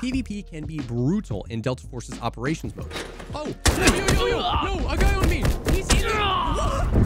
PvP can be brutal in Delta Force's operations mode. Oh, no, a guy on me.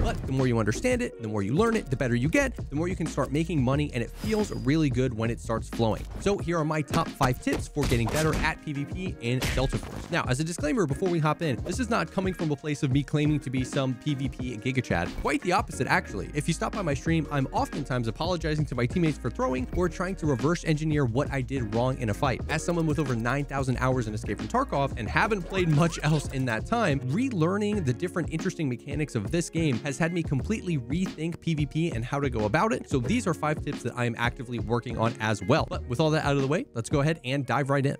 But the more you understand it, the more you learn it, the better you get, the more you can start making money, and it feels really good when it starts flowing. So here are my top 5 tips for getting better at PvP in Delta Force. Now, as a disclaimer before we hop in, this is not coming from a place of me claiming to be some PvP Giga Chad. Quite the opposite, actually. If you stop by my stream, I'm oftentimes apologizing to my teammates for throwing or trying to reverse engineer what I did wrong in a fight. As someone with over 9,000 hours in Escape from Tarkov and haven't played much else in that time, relearning the different interesting mechanics of this game has had me completely rethink PvP and how to go about it. So these are 5 tips that I am actively working on as well. But with all that out of the way, let's go ahead and dive right in.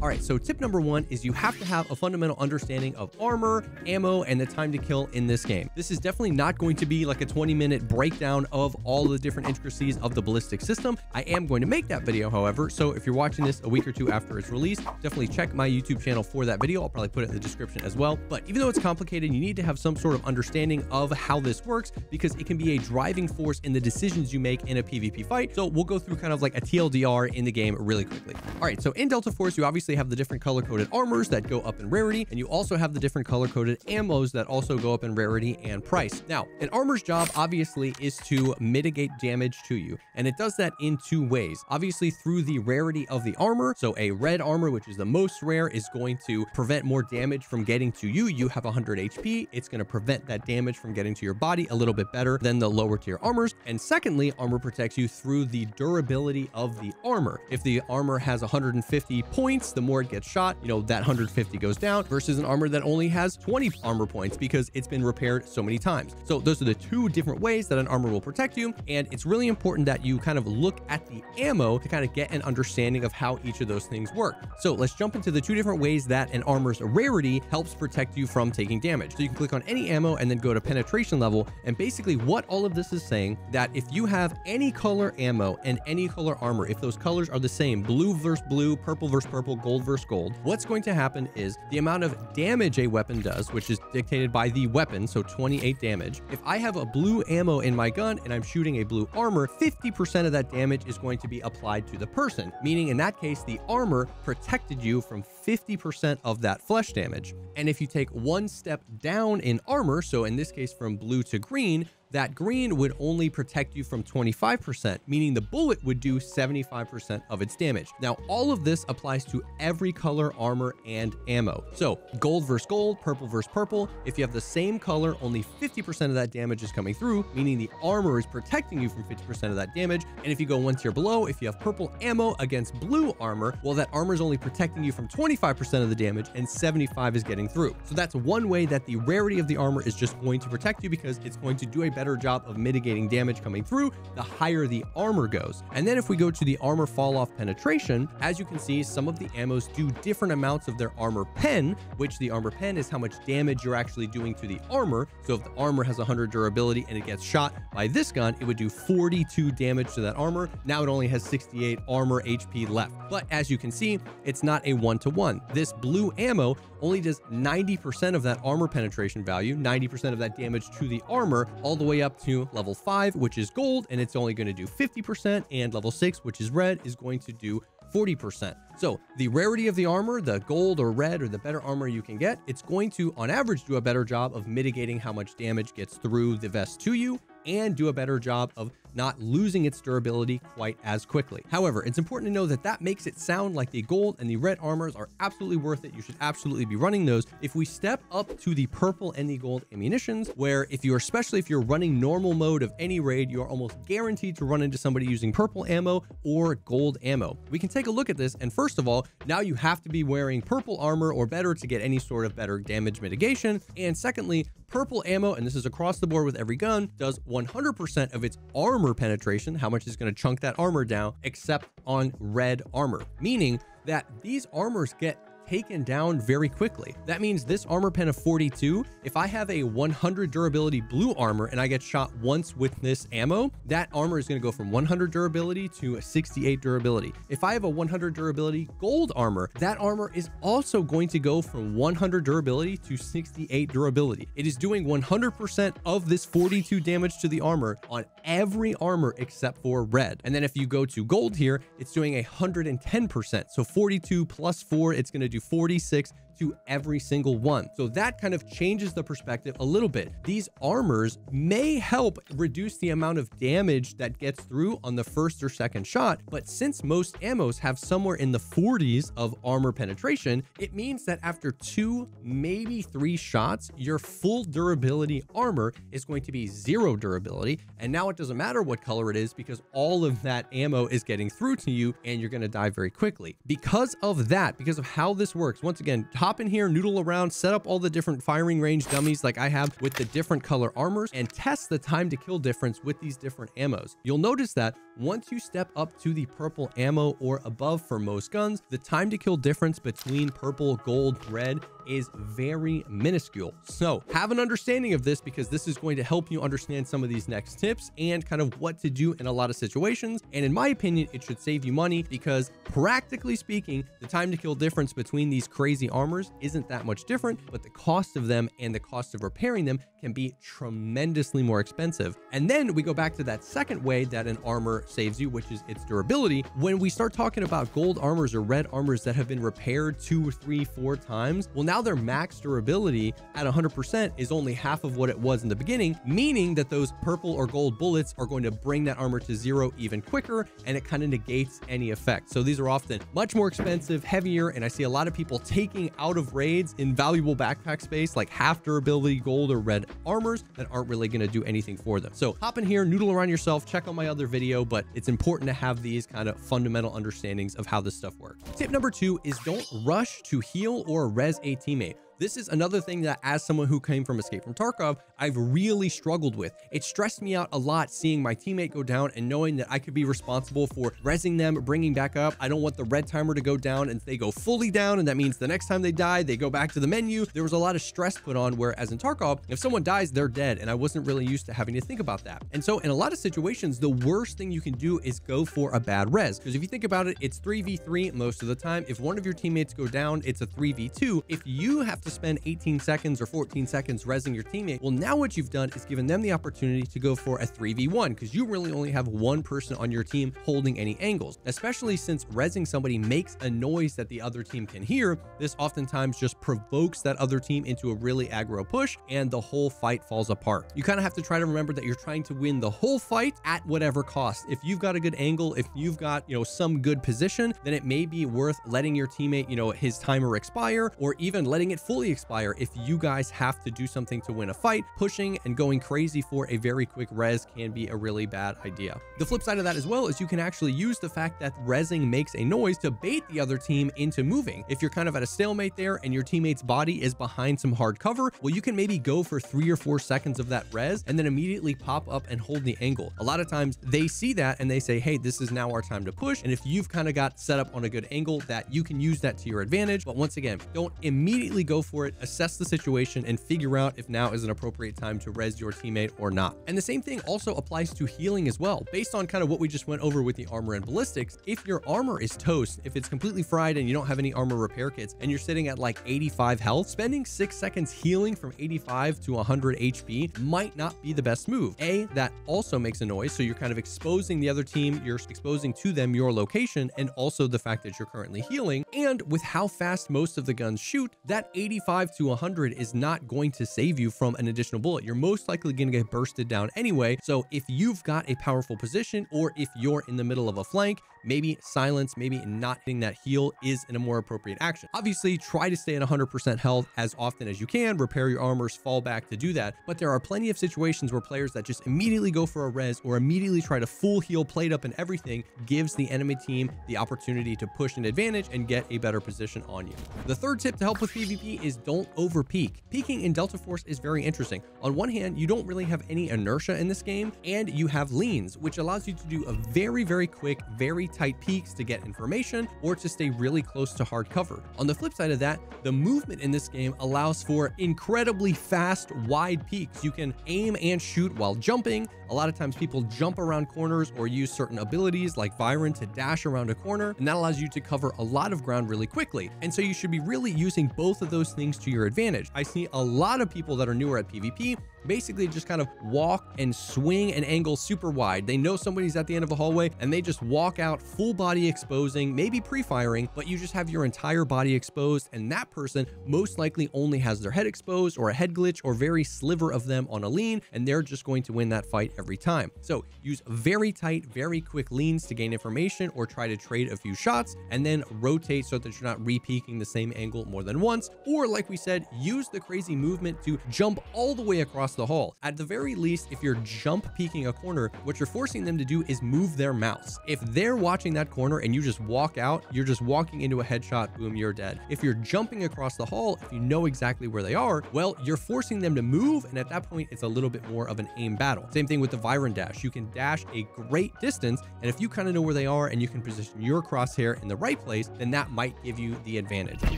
All right, so tip number 1 is you have to have a fundamental understanding of armor, ammo, and the time to kill in this game. This is definitely not going to be like a 20-minute breakdown of all the different intricacies of the ballistic system. I am going to make that video, however, so if you're watching this a week or 2 after it's released, definitely check my YouTube channel for that video. I'll probably put it in the description as well. But even though it's complicated, you need to have some sort of understanding of how this works because it can be a driving force in the decisions you make in a PvP fight. So we'll go through kind of like a TLDR in the game really quickly. All right, so in Delta Force, you obviously have the different color-coded armors that go up in rarity, and you also have the different color-coded ammos that also go up in rarity and price. Now, an armor's job obviously is to mitigate damage to you, and it does that in 2 ways. Obviously through the rarity of the armor. So a red armor, which is the most rare, is going to prevent more damage from getting to you. You have 100 HP. It's going to prevent that damage from getting to your body a little bit better than the lower tier armors. And secondly, armor protects you through the durability of the armor. If the armor has 150 points, the more it gets shot, you know, that 150 goes down versus an armor that only has 20 armor points because it's been repaired so many times. So those are the 2 different ways that an armor will protect you. And it's really important that you kind of look at the ammo to kind of get an understanding of how each of those things work. So let's jump into the 2 different ways that an armor's rarity helps protect you from taking damage. So you can click on any ammo and then go to penetration level. And basically what all of this is saying that if you have any color ammo and any color armor, if those colors are the same, blue versus blue, purple versus purple, gold versus gold, what's going to happen is the amount of damage a weapon does, which is dictated by the weapon, so 28 damage. If I have a blue ammo in my gun and I'm shooting a blue armor, 50% of that damage is going to be applied to the person, meaning in that case, the armor protected you from 50% of that flesh damage. And if you take 1 step down in armor, so in this case from blue to green, that green would only protect you from 25%, meaning the bullet would do 75% of its damage. Now, all of this applies to every color armor and ammo. So gold versus gold, purple versus purple. If you have the same color, only 50% of that damage is coming through, meaning the armor is protecting you from 50% of that damage. And if you go 1 tier below, if you have purple ammo against blue armor, well, that armor is only protecting you from 25% of the damage and 75 is getting through. So that's one way that the rarity of the armor is just going to protect you because it's going to do a better job of mitigating damage coming through the higher the armor goes. And then if we go to the armor fall off penetration, as you can see, some of the ammos do different amounts of their armor pen, which the armor pen is how much damage you're actually doing to the armor. So if the armor has 100 durability and it gets shot by this gun, it would do 42 damage to that armor. Now it only has 68 armor HP left. But as you can see, it's not a 1-to-1. This blue ammo only does 90% of that armor penetration value, 90% of that damage to the armor, all the way up to level 5, which is gold, and it's only going to do 50%, and level 6, which is red, is going to do 40%. So the rarity of the armor, the gold or red or the better armor you can get, it's going to on average do a better job of mitigating how much damage gets through the vest to you and do a better job of not losing its durability quite as quickly. However, it's important to know that that makes it sound like the gold and the red armors are absolutely worth it. You should absolutely be running those. If we step up to the purple and the gold ammunitions, where especially if you're running normal mode of any raid, you are almost guaranteed to run into somebody using purple ammo or gold ammo. We can take a look at this. And first of all, now you have to be wearing purple armor or better to get any sort of better damage mitigation. And secondly, purple ammo, and this is across the board with every gun, does 100% of its armor penetration, how much is going to chunk that armor down, except on red armor, meaning that these armors get taken down very quickly. That means this armor pen of 42, if I have a 100 durability blue armor and I get shot once with this ammo, that armor is going to go from 100 durability to 68 durability. If I have a 100 durability gold armor, that armor is also going to go from 100 durability to 68 durability. It is doing 100% of this 42 damage to the armor on every armor except for red. And then if you go to gold here, it's doing 110%. So 42 plus 4, it's going to do 46 to every single one. So that kind of changes the perspective a little bit. These armors may help reduce the amount of damage that gets through on the first or second shot, but since most ammos have somewhere in the 40s of armor penetration, it means that after 2, maybe 3 shots, your full durability armor is going to be 0 durability. And now it doesn't matter what color it is because all of that ammo is getting through to you and you're going to die very quickly. Because of that, because of how this works, once again, hop in here, noodle around, set up all the different firing range dummies like I have with the different color armors, and test the time to kill difference with these different ammos. You'll notice that once you step up to the purple ammo or above for most guns, the time to kill difference between purple, gold, red is very minuscule. So have an understanding of this because this is going to help you understand some of these next tips and kind of what to do in a lot of situations. And in my opinion, it should save you money because practically speaking, the time to kill difference between these crazy armors isn't that much different, but the cost of them and the cost of repairing them can be tremendously more expensive. And then we go back to that second way that an armor saves you, which is its durability. When we start talking about gold armors or red armors that have been repaired 2 or 3, 4 times, well, now their max durability at 100% is only half of what it was in the beginning, meaning that those purple or gold bullets are going to bring that armor to 0 even quicker, and it kind of negates any effect. So these are often much more expensive, heavier, and I see a lot of people taking out of raids invaluable backpack space like half durability gold or red armors that aren't really going to do anything for them. So hop in here, noodle around yourself, check out my other video, but it's important to have these kind of fundamental understandings of how this stuff works. Tip number 2 is don't rush to heal or res a teammate. This is another thing that, as someone who came from Escape from Tarkov, I've really struggled with. It stressed me out a lot seeing my teammate go down and knowing that I could be responsible for rezzing them, bringing back up. I don't want the red timer to go down and they go fully down, and that means the next time they die, they go back to the menu. There was a lot of stress put on, whereas in Tarkov, if someone dies, they're dead, and I wasn't really used to having to think about that. And so in a lot of situations, the worst thing you can do is go for a bad res, because if you think about it, it's 3v3 most of the time. If one of your teammates go down, it's a 3v2. If you have to spend 18 seconds or 14 seconds rezzing your teammate, well, now what you've done is given them the opportunity to go for a 3v1 because you really only have one person on your team holding any angles, especially since rezzing somebody makes a noise that the other team can hear. This oftentimes just provokes that other team into a really aggro push and the whole fight falls apart. You kind of have to try to remember that you're trying to win the whole fight at whatever cost. If you've got a good angle, if you've got, some good position, then it may be worth letting your teammate, his timer expire, or even letting it fully expire if you guys have to do something to win a fight. Pushing and going crazy for a very quick res can be a really bad idea. The flip side of that as well is you can actually use the fact that rezzing makes a noise to bait the other team into moving. If you're kind of at a stalemate there and your teammate's body is behind some hard cover, well, you can maybe go for 3 or 4 seconds of that res and then immediately pop up and hold the angle. A lot of times they see that and they say, hey, this is now our time to push. And if you've kind of got set up on a good angle, that you can use that to your advantage. But once again, don't immediately go for it. Assess the situation and figure out if now is an appropriate time to res your teammate or not. And the same thing also applies to healing as well. Based on kind of what we just went over with the armor and ballistics, if your armor is toast, if it's completely fried and you don't have any armor repair kits and you're sitting at like 85 health, spending 6 seconds healing from 85 to 100 HP might not be the best move. That also makes a noise, so you're kind of exposing the other team, you're exposing to them your location and also the fact that you're currently healing. And with how fast most of the guns shoot, that 85 to 100 is not going to save you from an additional bullet. You're most likely going to get bursted down anyway. So if you've got a powerful position, or if you're in the middle of a flank, maybe silence, maybe not hitting that heal is in a more appropriate action. Obviously, try to stay at 100% health as often as you can, repair your armors, fall back to do that. But there are plenty of situations where players that just immediately go for a res or immediately try to full heal, plate up and everything gives the enemy team the opportunity to push an advantage and get a better position on you. The third tip to help with PvP is don't overpeak. Peaking in Delta Force is very interesting. On one hand, you don't really have any inertia in this game, and you have leans, which allows you to do a very quick, very tight peeks to get information or to stay really close to hard cover. On the flip side of that, the movement in this game allows for incredibly fast, wide peeks. You can aim and shoot while jumping. A lot of times people jump around corners or use certain abilities like Byron to dash around a corner, and that allows you to cover a lot of ground really quickly. And so you should be really using both of those things to your advantage. I see a lot of people that are newer at PvP basically just kind of walk and swing an angle super wide. They know somebody's at the end of a hallway and they just walk out full body exposing, maybe pre-firing, but you just have your entire body exposed, and that person most likely only has their head exposed or a head glitch or very sliver of them on a lean, and they're just going to win that fight every time. So use very tight, very quick leans to gain information or try to trade a few shots, and then rotate so that you're not re-peeking the same angle more than once. Or like we said, use the crazy movement to jump all the way across the hall. At the very least, if you're jump peeking a corner, what you're forcing them to do is move their mouse. If they're watching that corner and you just walk out, you're just walking into a headshot, boom, you're dead. If you're jumping across the hall, if you know exactly where they are, well, you're forcing them to move, and at that point, it's a little bit more of an aim battle. Same thing with the Byron dash. You can dash a great distance, and if you kind of know where they are and you can position your crosshair in the right place, then that might give you the advantage. You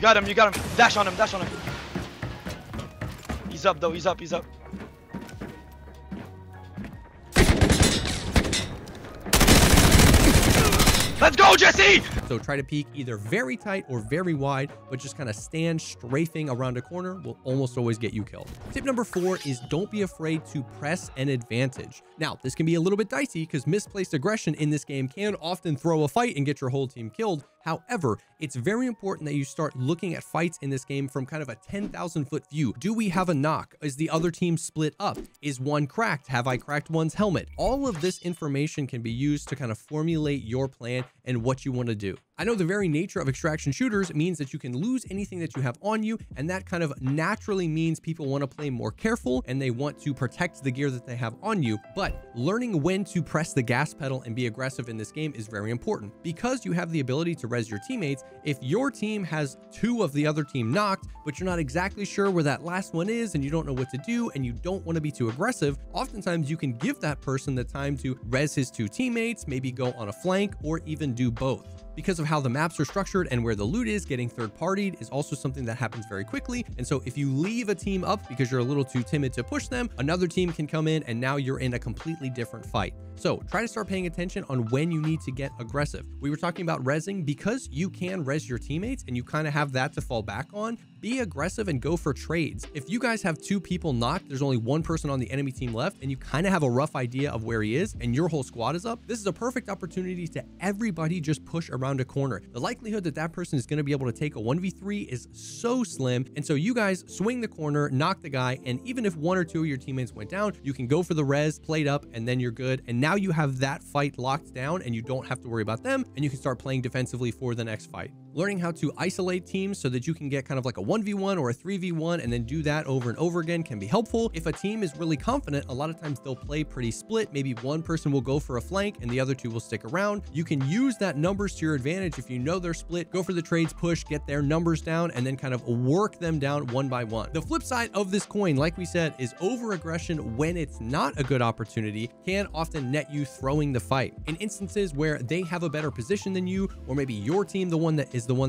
got him, you got him. Dash on him, dash on him. He's up though, he's up, he's up. Let's go, Jesse! So try to peek either very tight or very wide, but just kind of stand strafing around a corner will almost always get you killed. Tip number 4 is don't be afraid to press an advantage. Now, this can be a little bit dicey because misplaced aggression in this game can often throw a fight and get your whole team killed. However, it's very important that you start looking at fights in this game from kind of a 10,000-foot view. Do we have a knock? Is the other team split up? Is one cracked? Have I cracked one's helmet? All of this information can be used to kind of formulate your plan and what you want to do. I know the very nature of extraction shooters means that you can lose anything that you have on you, and that kind of naturally means people want to play more careful and they want to protect the gear that they have on you. But learning when to press the gas pedal and be aggressive in this game is very important because you have the ability to res your teammates. If your team has 2 of the other team knocked, but you're not exactly sure where that last one is and you don't know what to do and you don't want to be too aggressive, oftentimes you can give that person the time to res his 2 teammates, maybe go on a flank or even do both. Because of how the maps are structured and where the loot is, getting third-partied is also something that happens very quickly. And so if you leave a team up because you're a little too timid to push them, another team can come in and now you're in a completely different fight. So try to start paying attention on when you need to get aggressive. We were talking about resing because you can res your teammates and you kind of have that to fall back on. Be aggressive and go for trades. If you guys have 2 people knocked, there's only 1 person on the enemy team left, and you kind of have a rough idea of where he is and your whole squad is up, this is a perfect opportunity to everybody just push around a corner. The likelihood that that person is going to be able to take a 1v3 is so slim. And so you guys swing the corner, knock the guy, and even if 1 or 2 of your teammates went down, you can go for the res, plate up, and then you're good. And now you have that fight locked down and you don't have to worry about them, and you can start playing defensively for the next fight. Learning how to isolate teams so that you can get kind of like a 1v1 or a 3v1 and then do that over and over again can be helpful. If a team is really confident, a lot of times they'll play pretty split. Maybe one person will go for a flank and the other 2 will stick around. You can use that numbers to your advantage. If you know they're split, go for the trades, push, get their numbers down, and then kind of work them down one by one. The flip side of this coin, like we said, is over aggression when it's not a good opportunity can often net you throwing the fight. In instances where they have a better position than you, or maybe your team, the one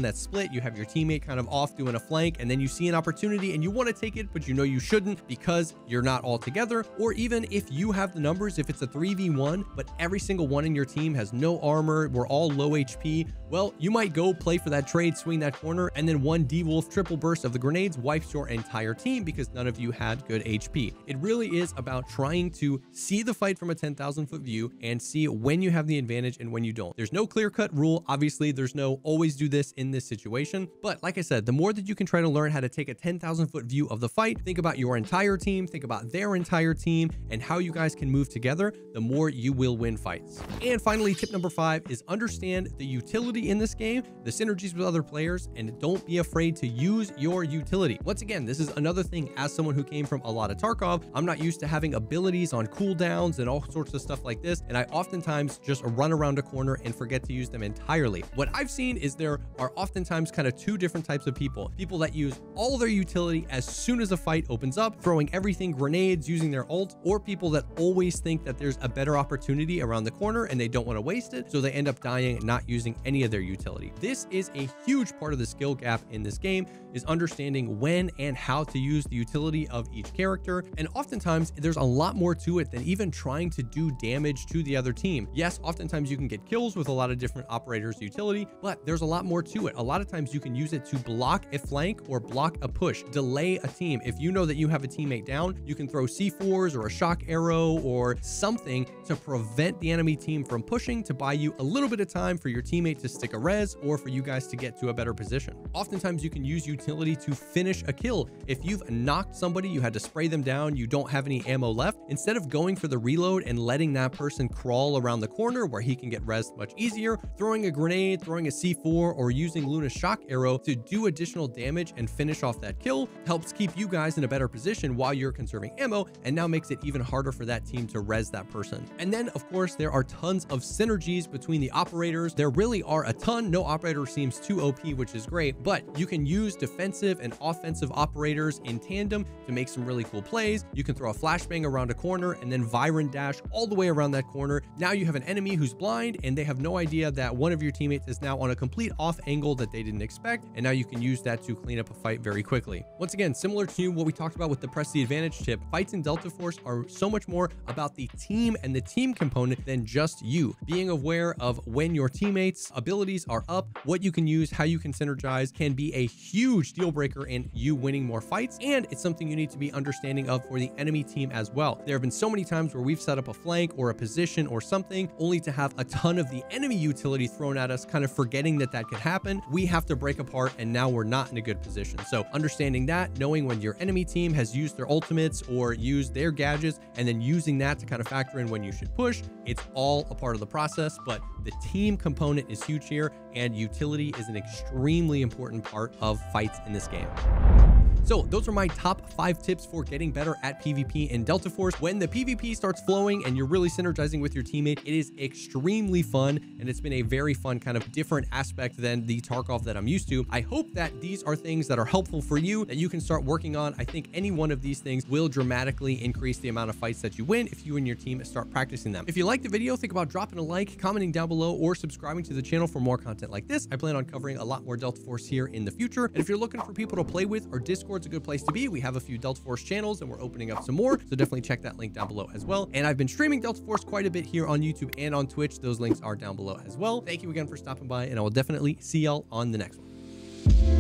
that's split, you have your teammate kind of off doing a flank, and then you see an opportunity and you want to take it, but you know you shouldn't because you're not all together. Or even if you have the numbers, if it's a 3v1, but every single one in your team has no armor, we're all low HP, well, you might go play for that trade, swing that corner, and then one D-Wolf triple burst of the grenades wipes your entire team because none of you had good HP. It really is about trying to see the fight from a 10,000-foot view and see when you have the advantage and when you don't. There's no clear-cut rule. Obviously, there's no always do this in this situation. But like I said, the more that you can try to learn how to take a 10,000-foot view of the fight, think about your entire team, think about their entire team, and how you guys can move together, the more you will win fights. And finally, tip number 5 is understand the utility in this game, the synergies with other players, and don't be afraid to use your utility. Once again, this is another thing, as someone who came from a lot of Tarkov, I'm not used to having abilities on cooldowns and all sorts of stuff like this, and I oftentimes just run around a corner and forget to use them entirely. What I've seen is there are oftentimes kind of two different types of people. People that use all their utility as soon as a fight opens up, throwing everything grenades, using their ult, or people that always think that there's a better opportunity around the corner and they don't want to waste it, so they end up dying, not using any of their utility. This is a huge part of the skill gap in this game, is understanding when and how to use the utility of each character. And oftentimes there's a lot more to it than even trying to do damage to the other team. Yes, oftentimes you can get kills with a lot of different operators' utility, but there's a lot more to it. A lot of times you can use it to block a flank or block a push, delay a team. If you know that you have a teammate down, you can throw C4s or a shock arrow or something to prevent the enemy team from pushing, to buy you a little bit of time for your teammate to stick a res or for you guys to get to a better position. Oftentimes you can use utility to finish a kill. If you've knocked somebody, you had to spray them down, you don't have any ammo left, instead of going for the reload and letting that person crawl around the corner where he can get res much easier, throwing a grenade, throwing a C4, or using Luna's shock arrow to do additional damage and finish off that kill helps keep you guys in a better position while you're conserving ammo, and now makes it even harder for that team to res that person. And then of course there are tons of synergies between the operators. There really are a ton. No operator seems too OP, which is great, but you can use defensive and offensive operators in tandem to make some really cool plays. You can throw a flashbang around a corner and then Viren dash all the way around that corner. Now you have an enemy who's blind and they have no idea that one of your teammates is now on a complete off angle that they didn't expect, and now you can use that to clean up a fight very quickly. Once again, similar to what we talked about with the press the advantage tip, fights in Delta Force are so much more about the team and the team component than just you. Being aware of when your teammates' abilities are up, what you can use, how you can synergize, can be a huge deal breaker in you winning more fights, and it's something you need to be understanding of for the enemy team as well. There have been so many times where we've set up a flank or a position or something only to have a ton of the enemy utility thrown at us, kind of forgetting that that could happen. We have to break apart and now we're not in a good position. So understanding that, knowing when your enemy team has used their ultimates or used their gadgets, and then using that to kind of factor in when you should push, it's all a part of the process. But the team component is huge here, and utility is an extremely important part of fights in this game. So those are my top 5 tips for getting better at PvP in Delta Force. When the PvP starts flowing and you're really synergizing with your teammate, it is extremely fun, and it's been a very fun kind of different aspect than the Tarkov that I'm used to. I hope that these are things that are helpful for you, that you can start working on. I think any one of these things will dramatically increase the amount of fights that you win if you and your team start practicing them. If you like the video, think about dropping a like, commenting down below, or subscribing to the channel for more content like this. I plan on covering a lot more Delta Force here in the future. And if you're looking for people to play with, our Discord's a good place to be. We have a few Delta Force channels and we're opening up some more, so definitely check that link down below as well. And I've been streaming Delta Force quite a bit here on YouTube and on Twitch. Those links are down below as well. Thank you again for stopping by, and I will definitely see y'all on the next one.